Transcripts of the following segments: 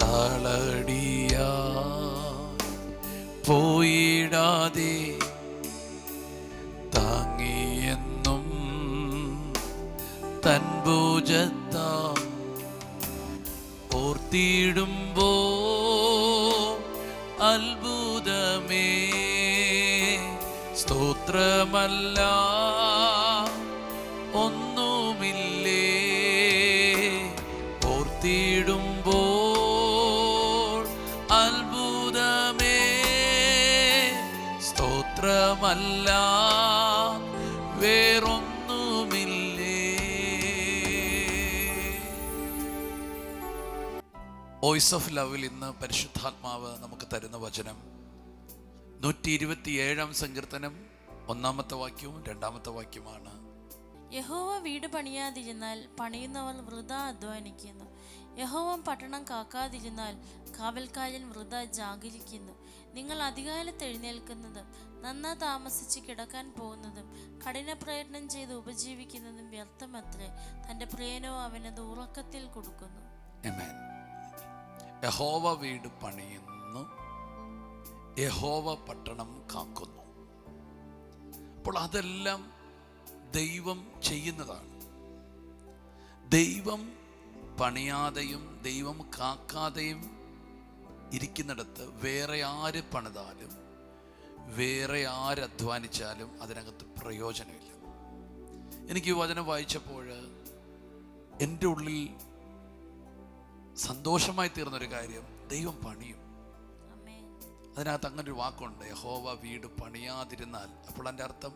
തളടിയാ പോയിടാതെ താങ്ങിയെന്നും തൻ ഭുജത്താ ഓർത്തിടുമ്പോ അത്ഭുതമേ സ്തോത്രമല്ല ഒന്നുമില്ലേ ഓർത്തിടുമ്പോൾ അത്ഭുതമേ സ്തോത്രമല്ല വേറൊന്നുമില്ലേ. Voice of ലവിൽ ഇന്ന് പരിശുദ്ധാത്മാവ് നമുക്ക് തരുന്ന വചനം 127 സങ്കീർത്തനം 1-ാമത്തെ വാക്യവും 2-ാമത്തെ വാക്യമാണ്. യഹോവ വീട് പണിയാതിരുന്നാൽ പണിയുന്നവർ വൃഥാ അധ്വാനിക്കുന്നു. യഹോവ പട്ടണം കാക്കാതിരുന്നാൽ കാവൽക്കാരൻ വൃഥാ ജാഗരിക്കുന്നു. നിങ്ങൾ അധികാലത്ത് എഴുന്നേൽക്കുന്നതും നന്നാ താമസിച്ച് കിടക്കാൻ പോകുന്നതും കഠിന പ്രയത്നം ചെയ്ത് ഉപജീവിക്കുന്നതും വ്യർത്ഥമത്രേ. തൻ്റെ പ്രിയനോ അവനത് ഉറക്കത്തിൽ കൊടുക്കുന്നു. യഹോവ വീട് പണിയുന്നു, യഹോവ പട്ടണം കാക്കുന്നു. അപ്പോൾ അതെല്ലാം ദൈവം ചെയ്യുന്നതാണ്. ദൈവം പണിയാതെയും ദൈവം കാക്കാതെയും ഇരിക്കുന്നിടത്ത് വേറെ ആര് പണിതാലും വേറെ ആര് അധ്വാനിച്ചാലും അതിനകത്ത് പ്രയോജനമില്ല. എനിക്ക് ഈ വചനം വായിച്ചപ്പോൾ എൻ്റെ ഉള്ളിൽ സന്തോഷമായി തീർന്നൊരു കാര്യം, ദൈവം പണിയും. അതിനകത്ത് അങ്ങനൊരു വാക്കുണ്ട്, യഹോവ വീട് പണിയാതിരുന്നാൽ. അപ്പോൾ എൻ്റെ അർത്ഥം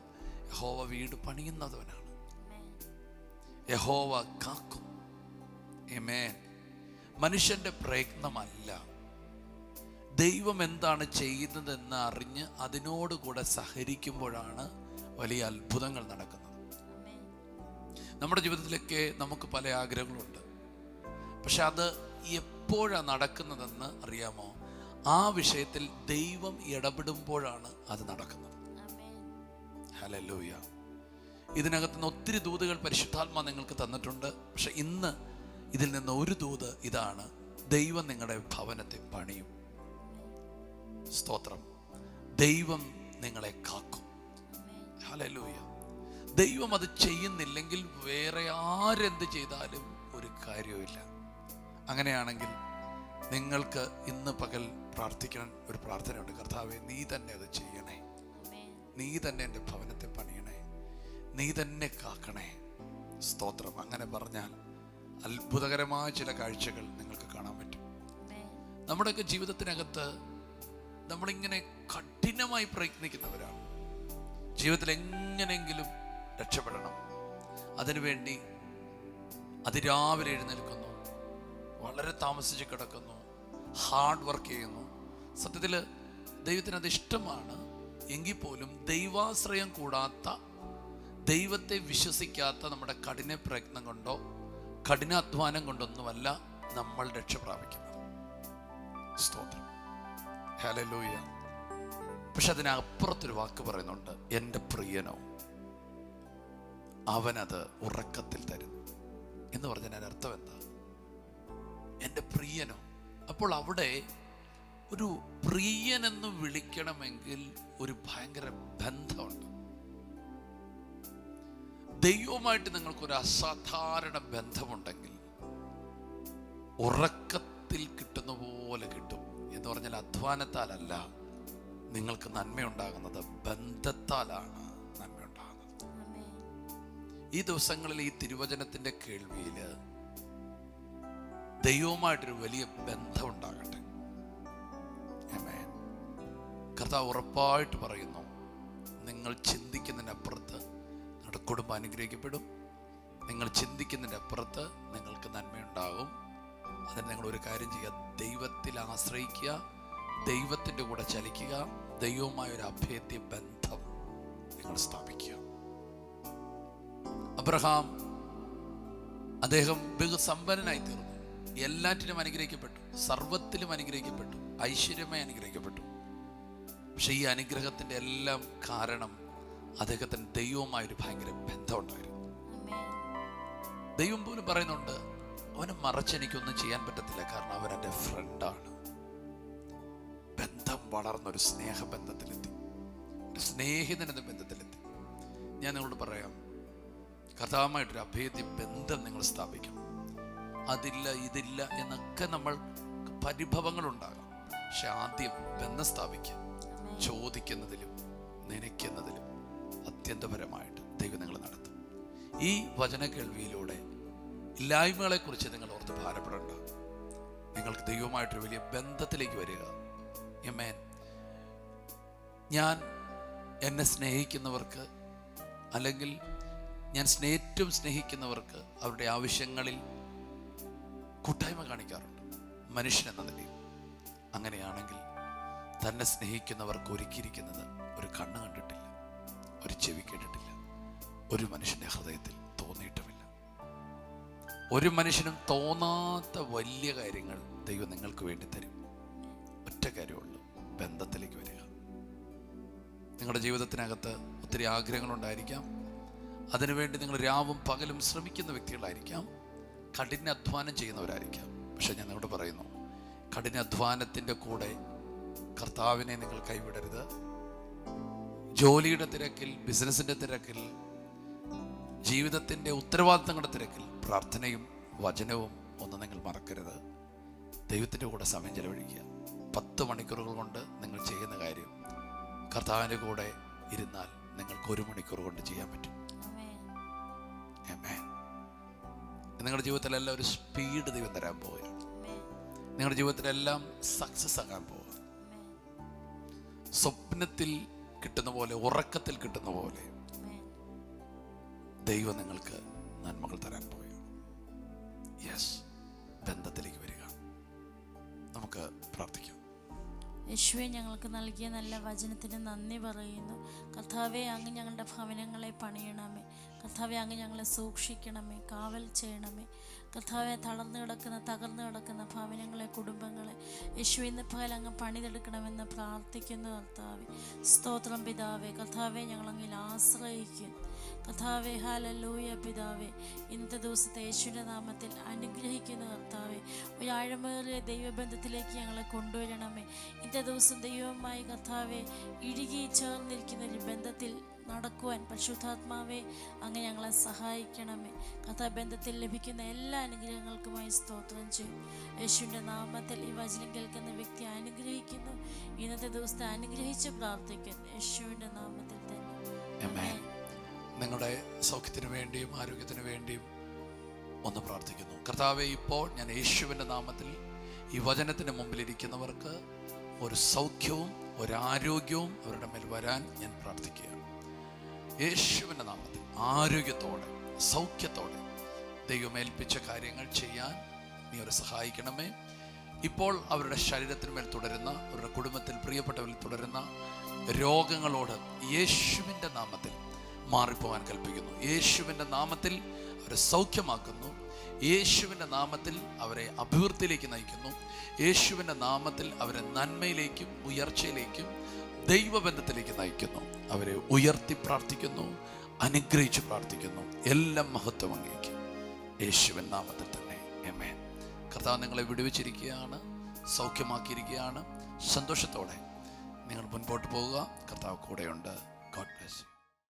യഹോവ വീട് പണിയുന്നവനാണ്, യഹോവ കാക്കും. ആമേൻ. മനുഷ്യന്റെ പ്രയത്നമല്ല, ദൈവം എന്താണ് ചെയ്യുന്നതെന്ന് അറിഞ്ഞ് അതിനോടുകൂടെ സഹകരിക്കുമ്പോഴാണ് വലിയ അത്ഭുതങ്ങൾ നടക്കുന്നത്. നമ്മുടെ ജീവിതത്തിലൊക്കെ നമുക്ക് പല ആഗ്രഹങ്ങളുണ്ട്, പക്ഷെ അത് എപ്പോഴാണ് നടക്കുന്നതെന്ന് അറിയാമോ? ആ വിഷയത്തിൽ ദൈവം ഇടപെടുമ്പോഴാണ് അത് നടക്കുന്നത്. ഹല്ലേലൂയ. ഇതിനകത്തുനിന്ന് ഒത്തിരി ദൂതുകൾ പരിശുദ്ധാത്മാ നിങ്ങൾക്ക് തന്നിട്ടുണ്ട്. പക്ഷെ ഇന്ന് ഇതിൽ നിന്ന് ഒരു ദൂത് ഇതാണ്: ദൈവം നിങ്ങളുടെ ഭവനത്തെ പണിയും. സ്തോത്രം. ദൈവം നിങ്ങളെ കാക്കും. ഹല്ലേലൂയ. ദൈവം അത് ചെയ്യുന്നില്ലെങ്കിൽ വേറെ ആരെന്ത് ചെയ്താലും ഒരു കാര്യവുമില്ല. അങ്ങനെയാണെങ്കിൽ നിങ്ങൾക്ക് ഇന്ന് പകൽ പ്രാർത്ഥിക്കണം. ഒരു പ്രാർത്ഥനയുണ്ട്: കർത്താവേ, നീ തന്നെ അത് ചെയ്യണേ, നീ തന്നെ എൻ്റെ ഭവനത്തെ പണിയണേ, നീ തന്നെ കാക്കണേ. സ്തോത്രം. അങ്ങനെ പറഞ്ഞാൽ അത്ഭുതകരമായ ചില കാഴ്ചകൾ നിങ്ങൾക്ക് കാണാൻ പറ്റും. നമ്മുടെയൊക്കെ ജീവിതത്തിനകത്ത് നമ്മളിങ്ങനെ കഠിനമായി പ്രയത്നിക്കുന്നവരാണ്. ജീവിതത്തിൽ എങ്ങനെയെങ്കിലും രക്ഷപ്പെടണം. അതിനുവേണ്ടി അതിരാവിലെ എഴുന്നേൽക്കുന്നു, വളരെ താമസിച്ച് കിടക്കുന്നു, ഹാർഡ് വർക്ക് ചെയ്യുന്നു. സത്യത്തിൽ ദൈവത്തിന് അത് ഇഷ്ടമാണ്. എങ്കിൽ പോലും ദൈവാശ്രയം കൂടാത്ത, ദൈവത്തെ വിശ്വസിക്കാത്ത നമ്മുടെ കഠിന പ്രയത്നം കൊണ്ടോ കഠിനാധ്വാനം കൊണ്ടൊന്നുമല്ല നമ്മൾ രക്ഷ പ്രാപിക്കുന്നത്. സ്തോത്രം. ഹല്ലേലൂയ. പക്ഷെ അതിനപ്പുറത്തൊരു വാക്ക് പറയുന്നുണ്ട്: എൻ്റെ പ്രിയനോ അവനത് ഉറക്കത്തിൽ തരുന്നു എന്ന് പറഞ്ഞാൽ അർത്ഥം എന്താ? എൻ്റെ പ്രിയനോ. അപ്പോൾ അവിടെ ഒരു പ്രിയനെന്ന് വിളിക്കണമെങ്കിൽ ഒരു ഭയങ്കര ബന്ധമുണ്ട്. ദൈവവുമായിട്ട് നിങ്ങൾക്കൊരു അസാധാരണ ബന്ധമുണ്ടെങ്കിൽ ഉറക്കത്തിൽ കിട്ടുന്ന പോലെ കിട്ടും. എന്ന് പറഞ്ഞാൽ അധ്വാനത്താലല്ല നിങ്ങൾക്ക് നന്മയുണ്ടാകുന്നത്, ബന്ധത്താലാണ് നന്മയുണ്ടാകുന്നത്. ഈ ദിവസങ്ങളിൽ ഈ തിരുവചനത്തിന്റെ കേൾവിയിൽ ദൈവവുമായിട്ടൊരു വലിയ ബന്ധം ഉണ്ടാകട്ടെ. ആമേൻ. കർത്താവ് ഉറപ്പായിട്ട് പറയുന്നു, നിങ്ങൾ ചിന്തിക്കുന്നതിനപ്പുറത്ത് നിങ്ങളുടെ കുടുംബം അനുഗ്രഹിക്കപ്പെടും. നിങ്ങൾ ചിന്തിക്കുന്നതിനപ്പുറത്ത് നിങ്ങൾക്ക് നന്മയുണ്ടാകും. അതിന് നിങ്ങൾ ഒരു കാര്യം ചെയ്യുക: ദൈവത്തിൽ ആശ്രയിക്കുക, ദൈവത്തിൻ്റെ കൂടെ ചലിക്കുക, ദൈവവുമായൊരു അഭേദ്യ ബന്ധം നിങ്ങൾ സ്ഥാപിക്കുക. അബ്രഹാം, അദ്ദേഹം ബഹുസമ്പന്നനായി തീർന്നു, എല്ലാറ്റിലും അനുഗ്രഹിക്കപ്പെട്ടു, സർവത്തിലും അനുഗ്രഹിക്കപ്പെട്ടു, ഐശ്വര്യമായി അനുഗ്രഹിക്കപ്പെട്ടു. പക്ഷെ ഈ അനുഗ്രഹത്തിൻ്റെ എല്ലാം കാരണം അദ്ദേഹത്തിന് ദൈവവുമായൊരു ഭയങ്കര ബന്ധമുണ്ടായിരുന്നു. ദൈവം പോലും പറയുന്നുണ്ട്, അവനെ മറച്ചെനിക്കൊന്നും ചെയ്യാൻ പറ്റത്തില്ല, കാരണം അവൻ എൻ്റെ ഫ്രണ്ടാണ്. വളർന്നൊരു സ്നേഹബന്ധത്തിലെത്തി, ഒരു സ്നേഹിതനെന്ന ബന്ധത്തിലെത്തി. ഞാൻ നിങ്ങളോട് പറയാം, കർത്താവുമായിട്ടൊരു അഭേദ്യ ബന്ധം നിങ്ങൾ സ്ഥാപിക്കണം. അതില്ല ഇതില്ല എന്നൊക്കെ നമ്മൾ പരിഭവങ്ങളുണ്ടാകാം, പക്ഷെ ആദ്യം ബന്ധം സ്ഥാപിക്കുക. ചോദിക്കുന്നതിലും നനയ്ക്കുന്നതിലും അത്യന്തപരമായിട്ട് ദൈവം നിങ്ങൾ നടത്തും. ഈ വചന കേൾവിയിലൂടെ ഇല്ലായ്മകളെക്കുറിച്ച് നിങ്ങൾ ഓർത്ത് ഭാരപ്പെടേണ്ട. നിങ്ങൾക്ക് ദൈവമായിട്ടൊരു വലിയ ബന്ധത്തിലേക്ക് വരിക. ആമേൻ. ഞാൻ എന്നെ സ്നേഹിക്കുന്നവർക്ക്, അല്ലെങ്കിൽ ഞാൻ ഏറ്റവും സ്നേഹിക്കുന്നവർക്ക് അവരുടെ ആവശ്യങ്ങളിൽ കൂട്ടായ്മ കാണിക്കാറുണ്ട്, മനുഷ്യൻ എന്ന നിലയിൽ. അങ്ങനെയാണെങ്കിൽ തന്നെ സ്നേഹിക്കുന്നവർക്ക് ഒരുക്കിയിരിക്കുന്നത് ഒരു കണ്ണ് കണ്ടിട്ടില്ല, ഒരു ചെവി കേട്ടിട്ടില്ല, ഒരു മനുഷ്യൻ്റെ ഹൃദയത്തിൽ തോന്നിയിട്ടുമില്ല. ഒരു മനുഷ്യനും തോന്നാത്ത വലിയ കാര്യങ്ങൾ ദൈവം നിങ്ങൾക്ക് വേണ്ടി തരും. ഒറ്റ കാര്യമുള്ളൂ, ബന്ധത്തിലേക്ക് വരിക. നിങ്ങളുടെ ജീവിതത്തിനകത്ത് ഒത്തിരി ആഗ്രഹങ്ങളുണ്ടായിരിക്കാം. അതിനുവേണ്ടി നിങ്ങൾ രാവും പകലും ശ്രമിക്കുന്ന വ്യക്തികളായിരിക്കാം, കഠിനാധ്വാനം ചെയ്യുന്നവരായിരിക്കാം. പക്ഷെ ഞാൻ നിങ്ങളോട് പറയുന്നു, കഠിനാധ്വാനത്തിൻ്റെ കൂടെ കർത്താവിനെ നിങ്ങൾ കൈവിടരുത്. ജോലിയുടെ തിരക്കിൽ, ബിസിനസ്സിൻ്റെ തിരക്കിൽ, ജീവിതത്തിൻ്റെ ഉത്തരവാദിത്തങ്ങളുടെ തിരക്കിൽ പ്രാർത്ഥനയും വചനവും ഒന്നും നിങ്ങൾ മറക്കരുത്. ദൈവത്തിൻ്റെ കൂടെ സമയം ചെലവഴിക്കുക. 10 മണിക്കൂറുകൾ കൊണ്ട് നിങ്ങൾ ചെയ്യുന്ന കാര്യം കർത്താവിൻ്റെ കൂടെ ഇരുന്നാൽ നിങ്ങൾക്ക് 1 മണിക്കൂർ കൊണ്ട് ചെയ്യാൻ പറ്റും. ആമേൻ. നിങ്ങളുടെ ജീവിതത്തിലെല്ലാം ഒരു സ്പീഡ് ദൈവം തരാൻ പോവുകയാണ്. നിങ്ങളുടെ ജീവിതത്തിലെല്ലാം സക്സസ് ആകാൻ പോവുക. സ്വപ്നത്തിൽ കിട്ടുന്ന പോലെ, ഉറക്കത്തിൽ കിട്ടുന്ന പോലെ ദൈവം നിങ്ങൾക്ക് നന്മകൾ തരാൻ പോവുകയാണ്. യെസ്, ബന്ധത്തിലേക്ക് വരിക. നമുക്ക് പ്രാർത്ഥിക്കാം. യേശുവെ, ഞങ്ങൾക്ക് നൽകിയ നല്ല വചനത്തിന് നന്ദി പറയുന്നു. കർത്താവെ, അങ്ങ് ഞങ്ങളുടെ ഭവനങ്ങളെ പണിയണമേ. കർത്താവെ, അങ്ങ് ഞങ്ങളെ സൂക്ഷിക്കണമേ, കാവൽ ചെയ്യണമേ. കർത്താവെ, തകർന്നു കിടക്കുന്ന ഭവനങ്ങളെ, കുടുംബങ്ങളെ യേശുവെ ഇന്ന് പകൽ അങ്ങ് പണിതെടുക്കണമെന്ന് പ്രാർത്ഥിക്കുന്നു. കർത്താവെ, സ്തോത്രം പിതാവേ. കർത്താവെ, ഞങ്ങളങ്ങിൽ ആശ്രയിക്കുന്നു. കർത്താവെ, ഹല്ലേലൂയ പിതാവേ. ഇന്നത്തെ ദിവസത്തെ യേശുവിൻ്റെ നാമത്തിൽ അനുഗ്രഹിക്കുന്ന കർത്താവെ, ഒരു ആഴമേറിയ ദൈവബന്ധത്തിലേക്ക് ഞങ്ങളെ കൊണ്ടുവരണമേ. ഇന്നത്തെ ദിവസം ദൈവവുമായി കർത്താവെ ഇഴുകി ചേർന്നിരിക്കുന്ന ഒരു ബന്ധത്തിൽ നടക്കുവാൻ പരിശുദ്ധാത്മാവെ അങ്ങ് ഞങ്ങളെ സഹായിക്കണമേ. കഥാബന്ധത്തിൽ ലഭിക്കുന്ന എല്ലാ അനുഗ്രഹങ്ങൾക്കുമായി സ്തോത്രം ചെയ്യും. യേശുവിൻ്റെ നാമത്തിൽ ഈ വചനം കേൾക്കുന്ന വ്യക്തി അനുഗ്രഹിക്കുന്നു. ഇന്നത്തെ ദിവസത്തെ അനുഗ്രഹിച്ച് പ്രാർത്ഥിക്കുന്നു, യേശുവിൻ്റെ നാമത്തിൽ തന്നെ. നിങ്ങളുടെ സൗഖ്യത്തിന് വേണ്ടിയും ആരോഗ്യത്തിന് വേണ്ടിയും ഒന്ന് പ്രാർത്ഥിക്കുന്നു. കർത്താവെ, ഇപ്പോൾ ഞാൻ യേശുവിൻ്റെ നാമത്തിൽ ഈ വചനത്തിന് മുമ്പിലിരിക്കുന്നവർക്ക് ഒരു സൗഖ്യവും ഒരു ആരോഗ്യവും അവരുടെ മേൽ വരാൻ ഞാൻ പ്രാർത്ഥിക്കുകയാണ്. യേശുവിൻ്റെ നാമത്തിൽ ആരോഗ്യത്തോടെ, സൗഖ്യത്തോടെ ദൈവമേൽപ്പിച്ച കാര്യങ്ങൾ ചെയ്യാൻ നീ അവരെ സഹായിക്കണമേ. ഇപ്പോൾ അവരുടെ ശരീരത്തിന്മേൽ തുടരുന്ന, അവരുടെ കുടുംബത്തിൽ പ്രിയപ്പെട്ടവരിൽ തുടരുന്ന രോഗങ്ങളോട് യേശുവിൻ്റെ നാമത്തിൽ മാറിപ്പോകാൻ കൽപ്പിക്കുന്നു. യേശുവിൻ്റെ നാമത്തിൽ അവരെ സൗഖ്യമാക്കുന്നു. യേശുവിൻ്റെ നാമത്തിൽ അവരെ അഭിവൃദ്ധിയിലേക്ക് നയിക്കുന്നു. യേശുവിൻ്റെ നാമത്തിൽ അവരെ നന്മയിലേക്കും ഉയർച്ചയിലേക്കും ദൈവബന്ധത്തിലേക്ക് നയിക്കുന്നു. അവരെ ഉയർത്തി പ്രാർത്ഥിക്കുന്നു, അനുഗ്രഹിച്ച് പ്രാർത്ഥിക്കുന്നു. എല്ലാം മഹത്വം അങ്ങേക്ക് യേശുവിൻ നാമത്തിൽ തന്നെ. ആമേൻ. കർത്താവ് നിങ്ങളെ വിടുവിച്ചിരിക്കുകയാണ്, സൗഖ്യമാക്കിയിരിക്കുകയാണ്. സന്തോഷത്തോടെ നിങ്ങൾ മുൻപോട്ട് പോവുക. കർത്താവ് കൂടെയുണ്ട്. God bless you.